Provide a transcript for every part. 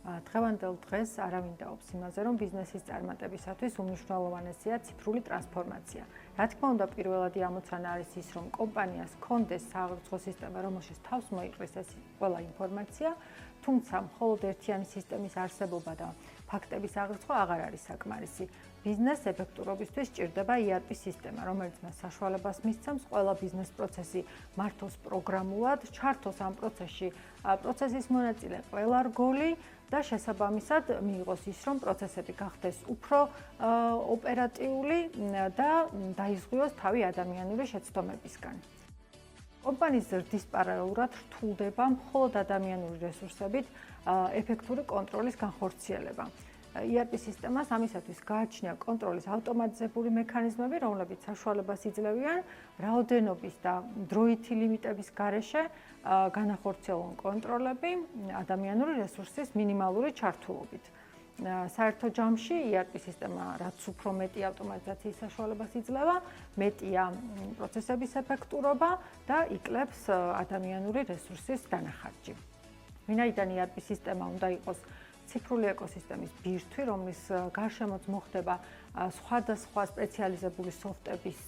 დღევანდელ დღეს არავინ დაობს იმაზე, რომ ბიზნესის წარმატებისათვის უმნიშვნელოვანესია ციფრული ტრანსფორმაცია. Რა თქმა უნდა, პირველადი ამოცანა არის ის, რომ კომპანიას ჰქონდეს სააღრიცხვო სისტემა, რომელშიც თავს მოიყრის ეს ყველა ინფორმაცია, თუმცა მხოლოდ ერთიანი სისტემის არსებობა და ფაქტების აღრიცხვა აღარ არის საკმარისი. ბიზნეს ეფექტურობისთვის სჭირდება ERP სისტემა, რომელიც მას საშუალებას მისცემს ყველა ბიზნეს პროცესი მართოს პროგრამულად, ჩართოს ამ პროცესში პროცესის მონაწილე ყველა რგოლი და შესაბამისად მიიღოს ის, რომ პროცესები გახდეს უფრო ოპერატიული და დაიზღვიოს თავი ადამიანური შეცდომებისგან. კომპანიის ზრდის პარალელურად რთულდება მხოლოდ ადამიანური რესურსებით ეფექტური კონტროლის განხორციელება. ERP სისტემას ამისათვის გააჩნია კონტროლის ავტომატიზებული მექანიზმები, რომლებიც საშუალებას იძლევიან რაოდენობის და დროითი ლიმიტების გარეშე განახორციელონ კონტროლები ადამიანური რესურსის მინიმალური ჩართულობით. საერთო ჯამში ERP სისტემა რაც უფრო მეტი ავტომატიზაციის საშუალებას იძლევა, მეტია პროცესების ეფექტურობა და იკლებს ადამიანური რესურსის დანახარჯი. ვინაიდან ERP სისტემა უნდა იყოს ციფრული ეკოსისტემის ბირთვი, რომლის გარშემოც მოხდება სხვადასხვა სპეციალიზებული სოფტების,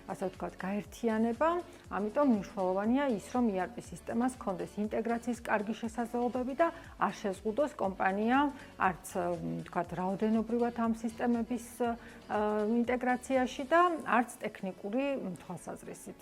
ასე ვთქვათ, გაერთიანება, ამიტომ მნიშვნელოვანია ის, რომ ERP სისტემას ჰქონდეს ინტეგრაციის კარგი შესაძლებლობები და არ შეზღუდოს კომპანია არც, ვთქვათ, რაოდენობრივად ამ სისტემების ინტეგრაციაში და არც ტექნიკური თვალსაზრისით.